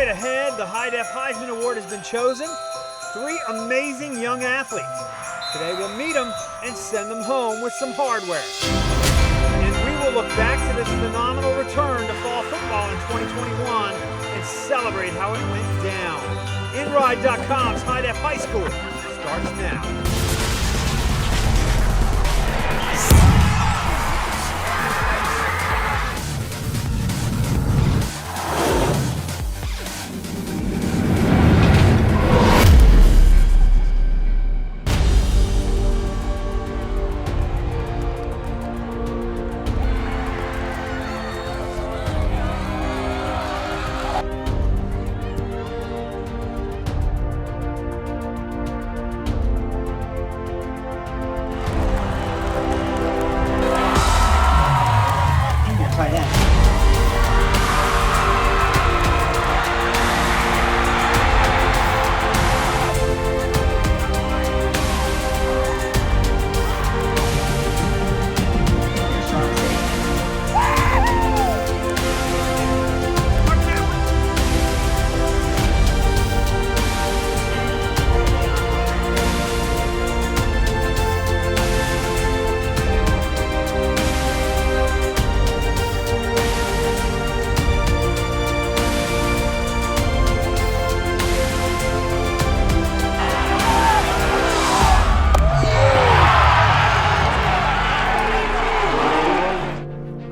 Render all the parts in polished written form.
right ahead, the Hi-Def Highsman Award has been chosen. 3 amazing young athletes. Today we'll meet them and send them home with some hardware. And we will look back to this phenomenal return to fall football in 2021 and celebrate how it went down. InRide.com's Hi-Def High School starts now.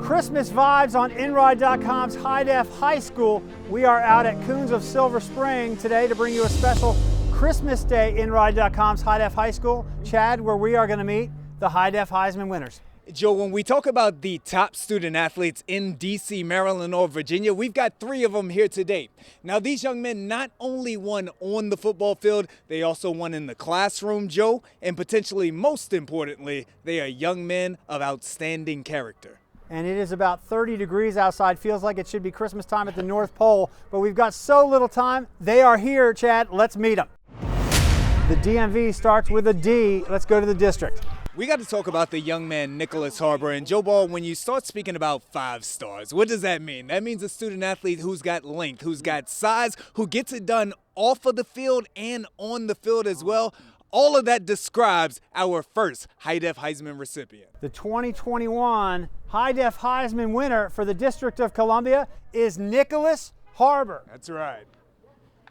Christmas vibes on InRide.com's Hi-Def High School. We are out at Coons of Silver Spring today to bring you a special Christmas Day InRide.com's Hi-Def High School, Chad, where we are going to meet the Hi-Def Highsman winners. Joe, when we talk about the top student athletes in D.C., Maryland, or Virginia, we've got 3 of them here today. Now, these young men not only won on the football field, they also won in the classroom, Joe, and potentially most importantly, they are young men of outstanding character. And it is about 30 degrees outside. Feels like it should be Christmas time at the North Pole, but we've got so little time. They are here, Chad. Let's meet them. The DMV starts with a D. Let's go to the district. We got to talk about the young man, Nicholas Harbor. And Joe Ball, when you start speaking about 5 stars, what does that mean? That means a student athlete who's got length, who's got size, who gets it done off of the field and on the field as well. All of that describes our first Hi-Def Highsman recipient. The 2021 Hi-Def Highsman winner for the District of Columbia is Nicholas Harbor. That's right.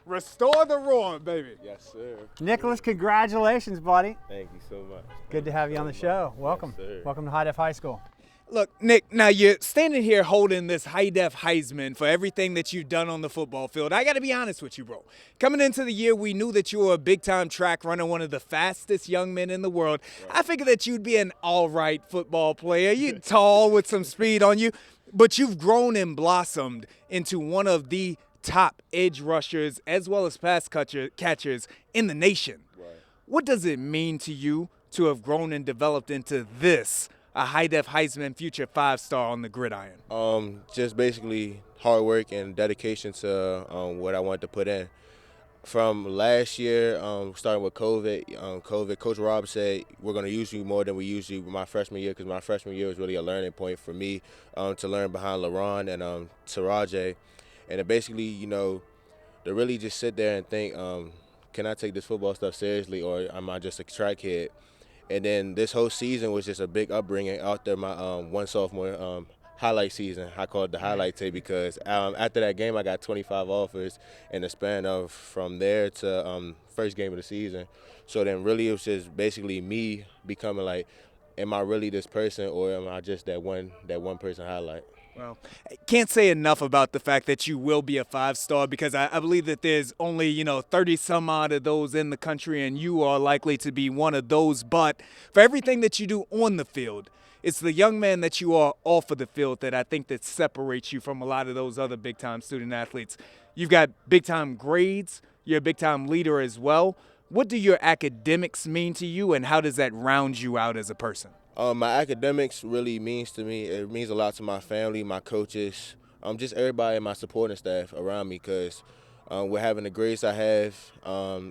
Restore the roar, baby. Yes, sir. Nicholas, congratulations, buddy. Thank you so much. Good to have you on the show. Welcome. Yes, sir. Welcome to Hi-Def High School. Look, Nick, now you're standing here holding this Hi-Def Highsman for everything that you've done on the football field. I got to be honest with you, bro. Coming into the year, we knew that you were a big-time track runner, one of the fastest young men in the world. Right. I figured that you'd be an all-right football player. You're tall with some speed on you, but you've grown and blossomed into one of the top edge rushers as well as pass catchers in the nation. Right. What does it mean to you to have grown and developed into this, a Hi-Def Highsman future 5-star on the gridiron? Just basically hard work and dedication to what I wanted to put in. From last year, starting with COVID, Coach Rob said we're going to use you more than we used you my freshman year, because my freshman year was really a learning point for me to learn behind LaRon and Taraje. And to basically, to really just sit there and think, can I take this football stuff seriously, or am I just a track kid? And then this whole season was just a big upbringing out there. My one sophomore highlight season, I call it the highlight tape, because after that game I got 25 offers in the span of from there to first game of the season. So then really it was just basically me becoming like, am I really this person, or am I just that one person highlight? Well, I can't say enough about the fact that you will be a 5-star, because I believe that there's only, 30 some odd of those in the country, and you are likely to be one of those. But for everything that you do on the field, it's the young man that you are off of the field that I think that separates you from a lot of those other big-time student athletes. You've got big-time grades. You're a big-time leader as well. What do your academics mean to you, and how does that round you out as a person? My academics really means to me, it means a lot to my family, my coaches, just everybody in my supporting staff around me, because with having the grades I have,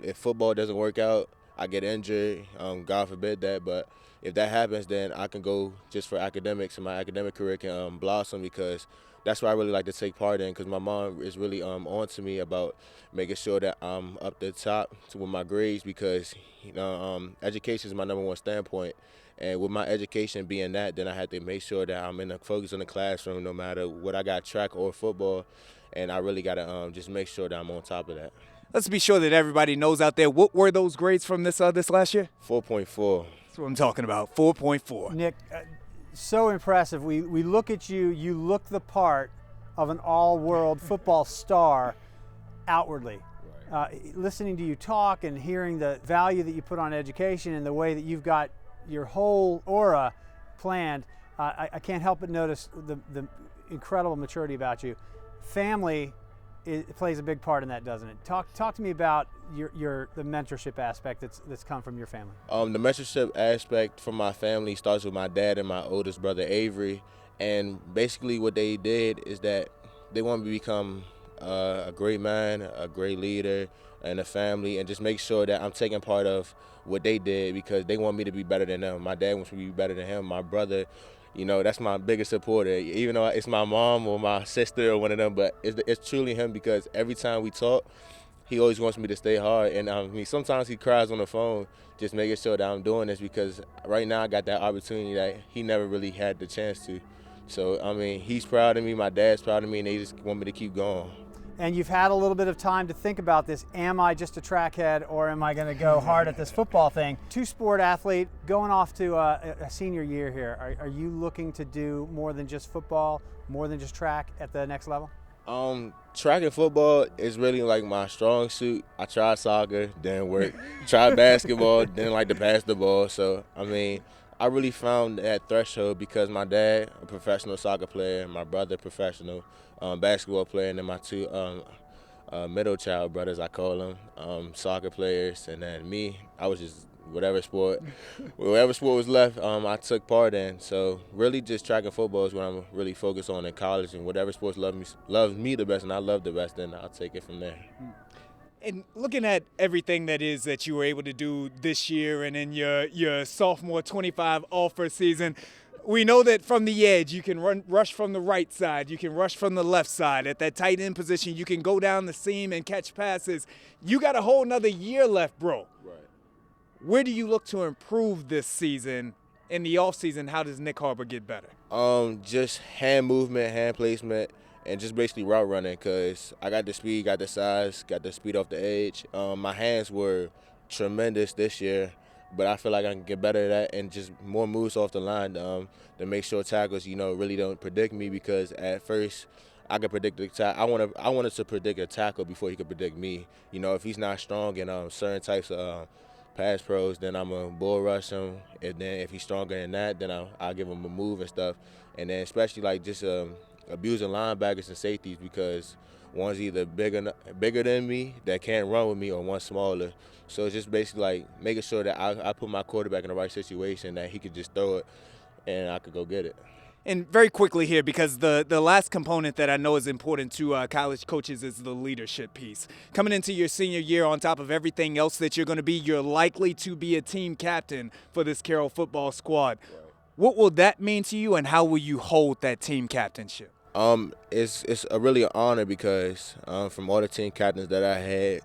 if football doesn't work out, I get injured, God forbid that, but if that happens, then I can go just for academics, and my academic career can blossom, because that's what I really like to take part in, because my mom is really on to me about making sure that I'm up the top with my grades, because education is my #1 standpoint. And with my education being that, then I had to make sure that I'm focus in the classroom no matter what I got, track or football. And I really got to just make sure that I'm on top of that. Let's be sure that everybody knows out there, what were those grades from this last year? 4.4. That's what I'm talking about, 4.4. Nick, so impressive. We look at you, you look the part of an all-world football star outwardly. Listening to you talk and hearing the value that you put on education and the way that you've got your whole aura planned, I can't help but notice the incredible maturity about you. Family plays a big part in that, doesn't it? Talk to me about the mentorship aspect that's come from your family. The mentorship aspect from my family starts with my dad and my oldest brother Avery, and basically what they did is that they want me to become a great man, a great leader, and a family, and just make sure that I'm taking part of what they did, because they want me to be better than them. My dad wants me to be better than him. My brother, that's my biggest supporter, even though it's my mom or my sister or one of them, but it's truly him, because every time we talk, he always wants me to stay hard. And sometimes he cries on the phone, just making sure that I'm doing this, because right now I got that opportunity that he never really had the chance to. So, he's proud of me, my dad's proud of me, and they just want me to keep going. And you've had a little bit of time to think about this. Am I just a trackhead, or am I going to go hard at this football thing? Two-sport athlete going off to a senior year here. Are you looking to do more than just football, more than just track at the next level? Track and football is really like my strong suit. I tried soccer, didn't work. Tried basketball, didn't like to pass the ball. So, I really found that threshold because my dad, a professional soccer player, my brother, professional basketball player, and then my two middle child brothers, I call them, soccer players, and then me, I was just whatever sport was left, I took part in. So really just track and football is what I'm really focused on in college, and whatever sports loves me the best and I love the best, then I'll take it from there. And looking at everything that you were able to do this year and in your sophomore 25 offer season, we know that from the edge you can rush from the right side, you can rush from the left side. At that tight end position, you can go down the seam and catch passes. You got a whole nother year left, bro. Right. Where do you look to improve this season? In the offseason, how does Nick Harbor get better? Just hand movement, hand placement, and just basically route running, because I got the speed, got the size, got the speed off the edge. My hands were tremendous this year, but I feel like I can get better at that and just more moves off the line to make sure tackles, really don't predict me, because at first I could predict the tackle. I wanted to predict a tackle before he could predict me. If he's not strong in certain types of pass pros, then I'm going to bull rush him. And then if he's stronger than that, then I'll give him a move and stuff. And then especially like just abusing linebackers and safeties, because one's either bigger than me that can't run with me, or one's smaller. So it's just basically like making sure that I put my quarterback in the right situation, that he could just throw it and I could go get it. And very quickly here, because the last component that I know is important to college coaches is the leadership piece. Coming into your senior year, on top of everything else that you're going to be, you're likely to be a team captain for this Carroll football squad. Right. What will that mean to you, and how will you hold that team captainship? It's really an honor, because from all the team captains that I had,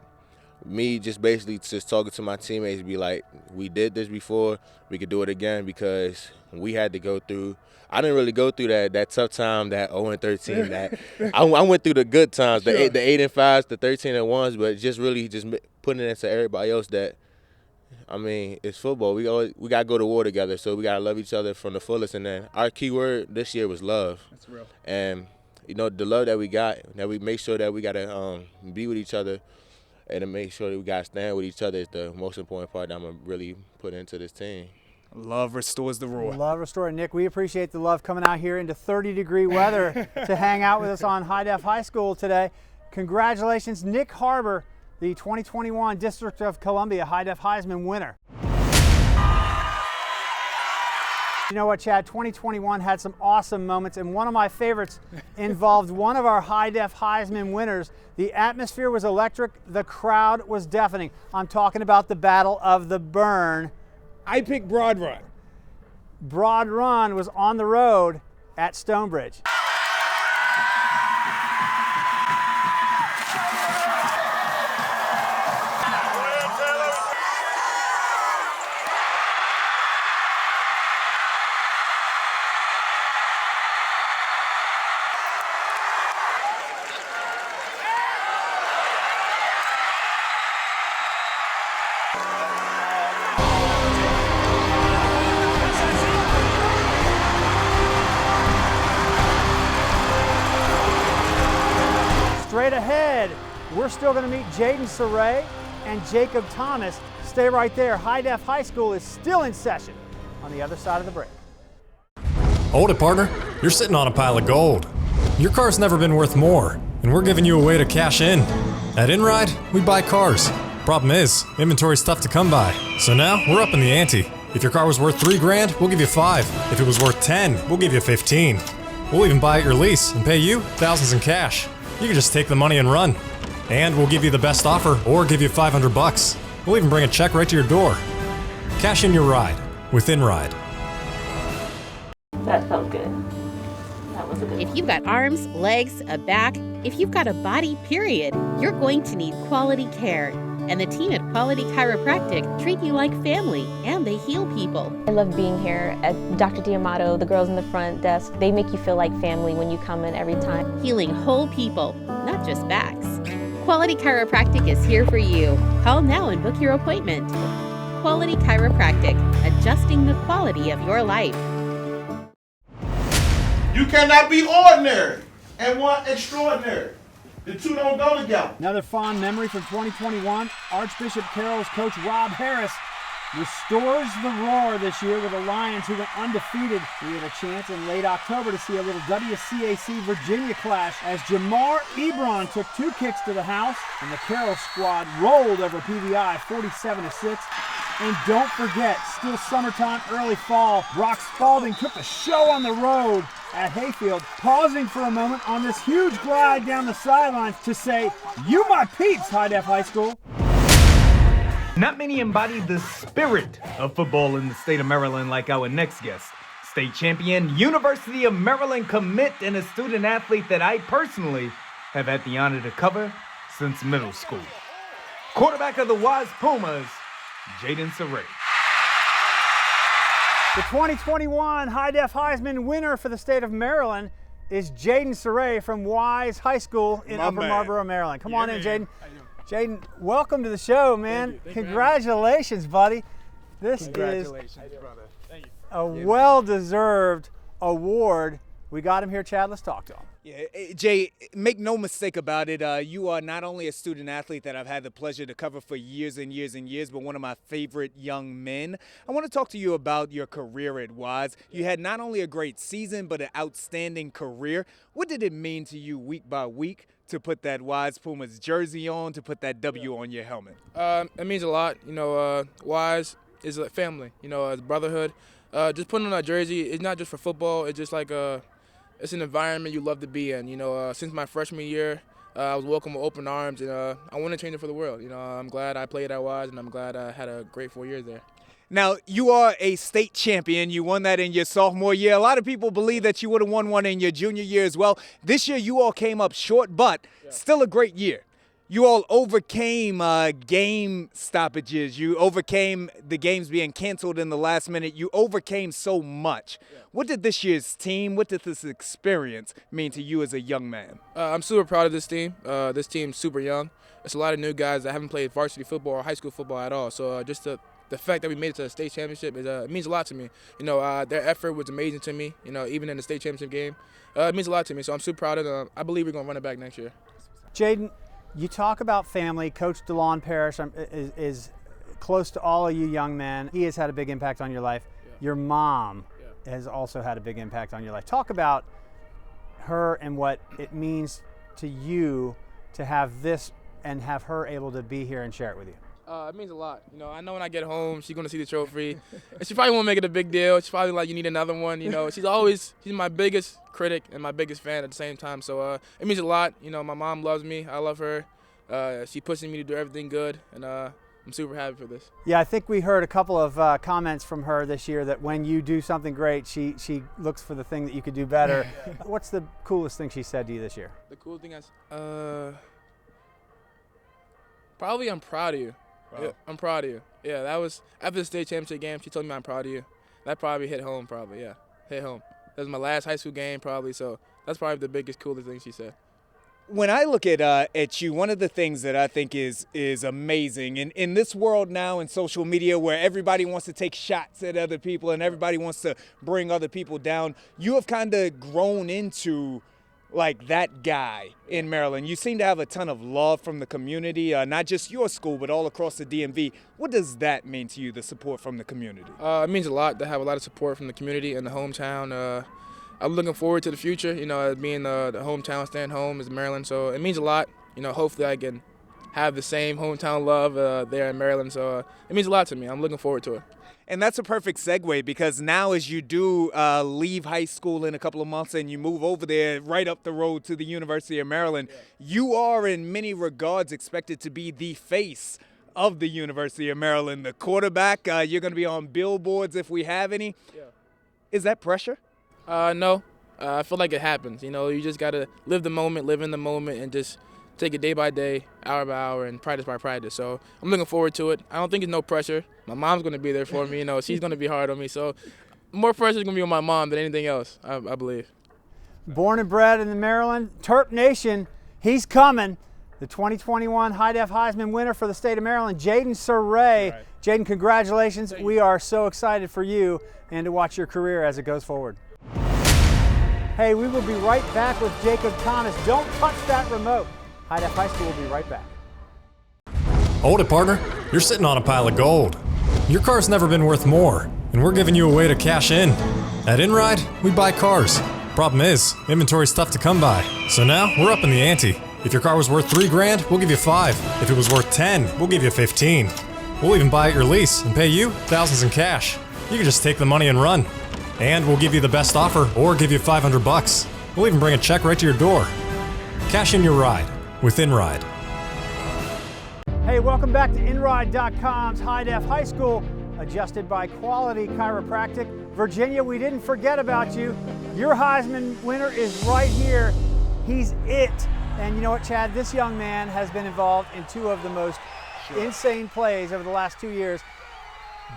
me just basically just talking to my teammates, be like, we did this before, we could do it again, because we had to go through. I didn't really go through that tough time, that 0-13. That I went through the good times, the 8-5s, the 13-1s, but just really just putting it into everybody else that, it's football. We gotta go to war together, so we gotta love each other from the fullest. And then our key word this year was love. That's real. And the love that we got, that we make sure that we gotta be with each other, and to make sure that we gotta stand with each other is the most important part that I'm gonna really put into this team. Love restores the roar. Love restore. Nick, we appreciate the love coming out here into 30-degree weather to hang out with us on Hi-Def High School today. Congratulations, Nick Harbor, the 2021 District of Columbia Hi-Def Highsman winner. You know what, Chad? 2021 had some awesome moments, and one of my favorites involved one of our Hi-Def Highsman winners. The atmosphere was electric. The crowd was deafening. I'm talking about the Battle of the Burn. I picked Broad Run. Broad Run was on the road at Stonebridge. straight ahead, we're still going to meet Jaden Saray and Jacob Thomas. Stay right there. Hi-Def High School is still in session on the other side of the break. Hold it, partner. You're sitting on a pile of gold. Your car's never been worth more, and we're giving you a way to cash in. At InRide, we buy cars. Problem is, inventory's tough to come by. So now, we're up in the ante. If your car was worth $3 grand, we'll give you 5. If it was worth 10, we'll give you 15. We'll even buy at your lease and pay you thousands in cash. You can just take the money and run. And we'll give you the best offer or give you $500. We'll even bring a check right to your door. Cash in your ride with InRide. That felt good. That was a good If one. you've got arms, legs, a back, if you've got a body, period, you're going to need quality care. And the team at Quality Chiropractic treat you like family, and they heal people. I love being here at Dr. D'Amato, the girls in the front desk. They make you feel like family when you come in every time. Healing whole people, not just backs. Quality Chiropractic is here for you. Call now and book your appointment. Quality Chiropractic, adjusting the quality of your life. You cannot be ordinary and want extraordinary. The two don't go together. Another fond memory from 2021, Archbishop Carroll's coach Rob Harris restores the roar this year with the Lions, who went undefeated. We had a chance in late October to see a little WCAC Virginia clash as Jamar Ebron took 2 kicks to the house, and the Carroll squad rolled over PVI 47-6. And don't forget, still summertime, early fall, Brock Spalding took the show on the road at Hayfield, pausing for a moment on this huge glide down the sidelines to say, "You my peeps, Hi-Def High School." Not many embody the spirit of football in the state of Maryland like our next guest. State champion, University of Maryland commit, and a student athlete that I personally have had the honor to cover since middle school. Quarterback of the Wise Pumas, Jaden Saray. The 2021 Hi-Def Highsman winner for the state of Maryland is Jaden Saray from Wise High School in Upper Marlboro, Maryland. Come on in, Jaden. Jaden, welcome to the show, man. Congratulations, buddy. This is brother. Thank you. a well-deserved award. We got him here, Chad. Let's talk to him. Yeah, Jay, make no mistake about it. You are not only a student athlete that I've had the pleasure to cover for years and years and years, but one of my favorite young men. I want to talk to you about your career at Wise. You had not only a great season, but an outstanding career. What did it mean to you week by week to put that Wise Pumas jersey on, to put that W on your helmet? It means a lot. You know, Wise is a family. You know, it's brotherhood. Just putting on a jersey, it's not just for football. It's just like it's an environment you love to be in. You know, since my freshman year, I was welcomed with open arms, and I want to change it for the world. You know, I'm glad I played at Wise, and I'm glad I had a great 4 years there. Now, you are a state champion. You won that in your sophomore year. A lot of people believe that you would have won one in your junior year as well. This year, you all came up short, but still a great year. You all overcame game stoppages. You overcame the games being canceled in the last minute. You overcame so much. What did this year's team, what did this experience mean to you as a young man? I'm super proud of this team. This team's super young. It's a lot of new guys that haven't played varsity football or high school football at all. So just the fact that we made it to the state championship it means a lot to me. You know, their effort was amazing to me. You know, even in the state championship game, it means a lot to me. So I'm super proud of them. I believe we're gonna run it back next year. Jaden, you talk about family. Coach DeLon Parrish is close to all of you young men. He has had a big impact on your life. Your mom has also had a big impact on your life. Talk about her and what it means to you to have this and have her able to be here and share it with you. It means a lot. You know, I know when I get home, she's gonna see the trophy, and she probably won't make it a big deal. She's probably like, "You need another one." You know, she's my biggest critic and my biggest fan at the same time. So it means a lot. You know, my mom loves me. I love her. She pushes me to do everything good, and I'm super happy for this. Yeah, I think we heard a couple of comments from her this year that when you do something great, she looks for the thing that you could do better. What's the coolest thing she said to you this year? The cool thing probably I'm proud of you. Wow. Yeah, I'm proud of you. Yeah, that was after the state championship game. She told me I'm proud of you. That probably hit home. Hit home. That was my last high school game probably. So that's probably the biggest, coolest thing she said. When I look at you, one of the things that I think is amazing, and in this world now in social media where everybody wants to take shots at other people and everybody wants to bring other people down, you have kind of grown into like that guy in Maryland? You seem to have a ton of love from the community, not just your school, but all across the DMV. What does that mean to you, the support from the community? It means a lot to have a lot of support from the community and the hometown. I'm looking forward to the future, being the hometown, staying home is Maryland, so it means a lot. Hopefully I can have the same hometown love there in Maryland, so it means a lot to me. I'm looking forward to it. And that's a perfect segue, because now as you do leave high school in a couple of months and you move over there right up the road to the University of Maryland, you are in many regards expected to be the face of the University of Maryland, the quarterback. You're going to be on billboards if we have any. Yeah. Is that pressure? No. I feel like it happens. You just got to live the moment, live in the moment, and just take it day by day, hour by hour, and practice by practice. So I'm looking forward to it. I don't think it's no pressure. My mom's going to be there for me. She's going to be hard on me. So more pressure is going to be on my mom than anything else, I believe. Born and bred in the Maryland, Terp Nation, he's coming. The 2021 Hi-Def Highsman winner for the state of Maryland, Jaden Surrey. Right. Jaden, congratulations. We are so excited for you and to watch your career as it goes forward. Hey, we will be right back with Jacob Thomas. Don't touch that remote. Hi-Def High School will be right back. Hold it, partner. You're sitting on a pile of gold. Your car's never been worth more, and we're giving you a way to cash in. At InRide, we buy cars. Problem is, inventory's tough to come by. So now, we're up in the ante. If your car was worth $3 grand, we'll give you 5. If it was worth 10, we'll give you 15. We'll even buy at your lease and pay you thousands in cash. You can just take the money and run. And we'll give you the best offer or give you $500. We'll even bring a check right to your door. Cash in your ride with InRide. Hey, welcome back to InRide.com's Hi-Def High School, adjusted by Quality Chiropractic. Virginia, we didn't forget about you. Your Heisman winner is right here. He's it. And you know what, Chad? This young man has been involved in two of the most insane plays over the last 2 years,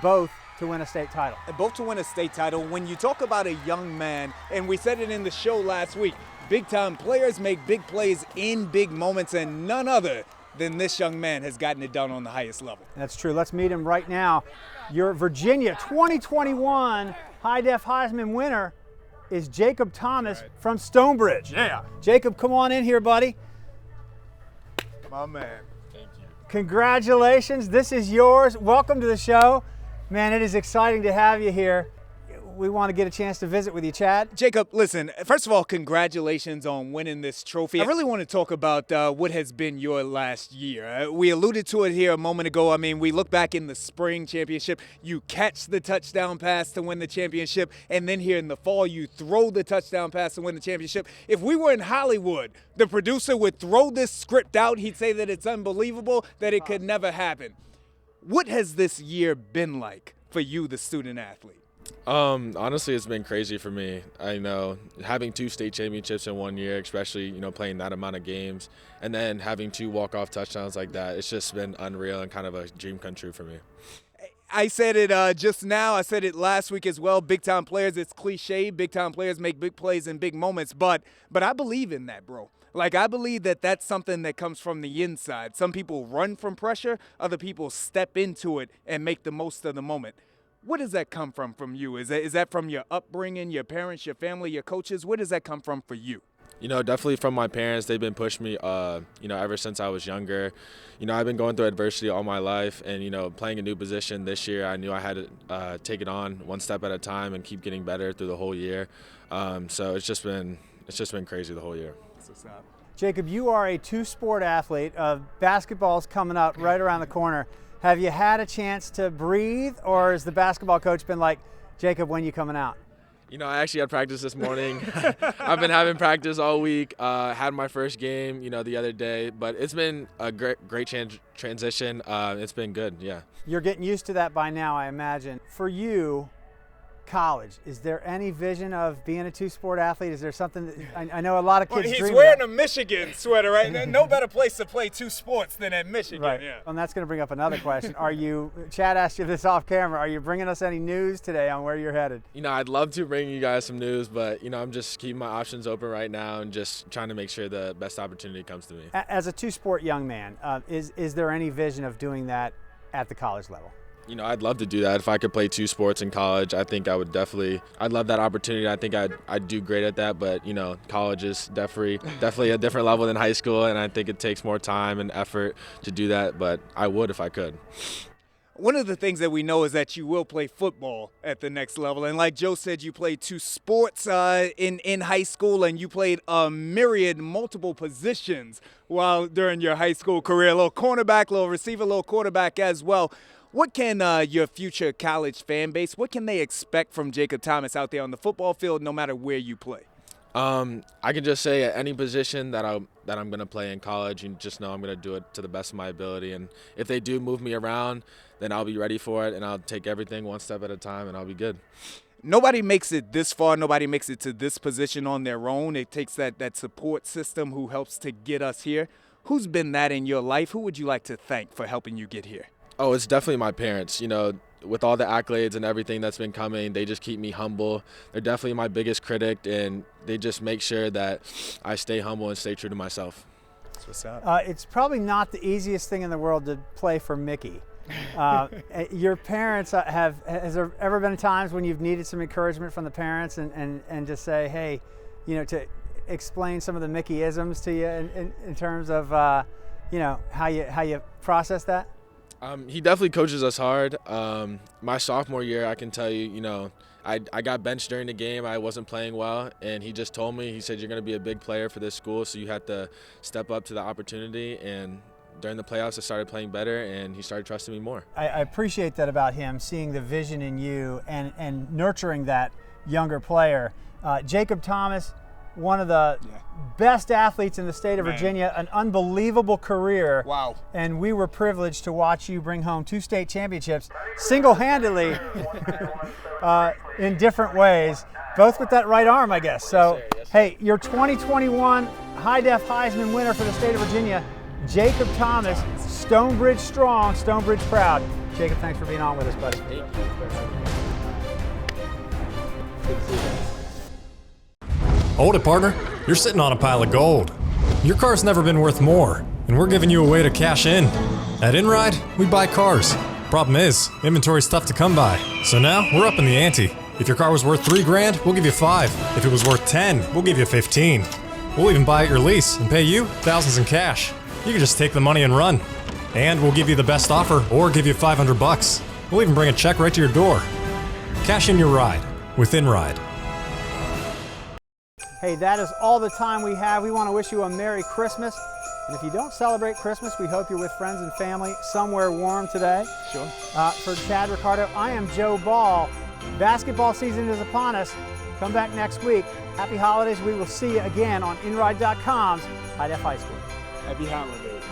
both to win a state title. And both to win a state title. When you talk about a young man, and we said it in the show last week, big-time players make big plays in big moments, and none other than this young man has gotten it done on the highest level. That's true. Let's meet him right now. Your Virginia 2021 Hi-Def Highsman winner is Jacob Thomas from Stonebridge. Yeah. Jacob, come on in here, buddy. My man. Thank you. Congratulations. This is yours. Welcome to the show. Man, it is exciting to have you here. We want to get a chance to visit with you, Chad. Jacob, listen, first of all, congratulations on winning this trophy. I really want to talk about what has been your last year. We alluded to it here a moment ago. I mean, we look back in the spring championship, you catch the touchdown pass to win the championship, and then here in the fall, you throw the touchdown pass to win the championship. If we were in Hollywood, the producer would throw this script out. He'd say that it's unbelievable, that it could never happen. What has this year been like for you, the student athlete? Honestly, it's been crazy for me. I know having 2 state championships in 1 year, especially, playing that amount of games, and then having 2 walk-off touchdowns like that, it's just been unreal and kind of a dream come true for me. I said it just now. I said it last week as well. Big-time players, it's cliche. Big-time players make big plays in big moments, but I believe in that, bro. Like, I believe that that's something that comes from the inside. Some people run from pressure. Other people step into it and make the most of the moment. Where does that come from you? Is that from your upbringing, your parents, your family, your coaches? Where does that come from for you? Definitely from my parents. They've been pushing me, ever since I was younger. I've been going through adversity all my life, and, playing a new position this year, I knew I had to take it on one step at a time and keep getting better through the whole year. So it's just been crazy the whole year. Jacob, you are a 2-sport athlete. Basketball's coming up right around the corner. Have you had a chance to breathe, or has the basketball coach been like, Jacob, when you coming out? I actually had practice this morning. I've been having practice all week. Had my first game, the other day, but it's been a great transition. It's been good, yeah. You're getting used to that by now, I imagine. For you, college, is there any vision of being a 2-sport athlete? Is there something that, I know a lot of kids dream he's wearing about. a Michigan sweater, right? No better place to play 2 sports than at Michigan. Right. Yeah. And that's going to bring up another question. Chad asked you this off camera, are you bringing us any news today on where you're headed? I'd love to bring you guys some news, but, I'm just keeping my options open right now and just trying to make sure the best opportunity comes to me. As a 2-sport young man, is there any vision of doing that at the college level? You know, I'd love to do that. If I could play 2 sports in college, I think I would definitely, I'd love that opportunity. I think I'd do great at that, but you know, college is definitely a different level than high school, and I think it takes more time and effort to do that, but I would if I could. One of the things that we know is that you will play football at the next level. And like Joe said, you played 2 sports in high school, and you played a multiple positions while during your high school career. A little cornerback, a little receiver, a little quarterback as well. What can your future college fan base, what can they expect from Jacob Thomas out there on the football field, no matter where you play? I can just say at any position that I'm going to play in college, you just know I'm going to do it to the best of my ability. And if they do move me around, then I'll be ready for it, and I'll take everything one step at a time, and I'll be good. Nobody makes it this far. Nobody makes it to this position on their own. It takes that support system who helps to get us here. Who's been that in your life? Who would you like to thank for helping you get here? Oh, it's definitely my parents. You know, with all the accolades and everything that's been coming, they just keep me humble. They're definitely my biggest critic, and they just make sure that I stay humble and stay true to myself. That's what's up. It's probably not the easiest thing in the world to play for Mickey. Your parents has there ever been times when you've needed some encouragement from the parents and just say, hey, you know, to explain some of the Mickey-isms to you in terms of, you know, how you process that? He definitely coaches us hard. My sophomore year, I can tell you, you know, I got benched during the game. I wasn't playing well, and he just told me, he said, you're going to be a big player for this school, so you have to step up to the opportunity. And during the playoffs, I started playing better, and he started trusting me more. I appreciate that about him, seeing the vision in you and nurturing that younger player. Jacob Thomas, one of the best athletes in the state of Virginia, an unbelievable career. Wow. And we were privileged to watch you bring home 2 state championships single-handedly in different ways, both with that right arm, I guess. So, hey, your 2021 Hi-Def Highsman winner for the state of Virginia, Jacob Thomas, Stonebridge strong, Stonebridge proud. Jacob, thanks for being on with us, buddy. Thank you. Good to see you guys. Hold it, partner. You're sitting on a pile of gold. Your car's never been worth more, and we're giving you a way to cash in. At InRide, we buy cars. Problem is, inventory's tough to come by. So now, we're up in the ante. If your car was worth $3 grand, we'll give you 5. If it was worth 10, we'll give you 15. We'll even buy at your lease and pay you thousands in cash. You can just take the money and run. And we'll give you the best offer or give you $500. We'll even bring a check right to your door. Cash in your ride with InRide. Hey, that is all the time we have. We want to wish you a Merry Christmas. And if you don't celebrate Christmas, we hope you're with friends and family somewhere warm today. Sure. For Chad Ricardo, I am Joe Ball. Basketball season is upon us. Come back next week. Happy holidays. We will see you again on InRide.com's Hi-Def High School. Happy holidays.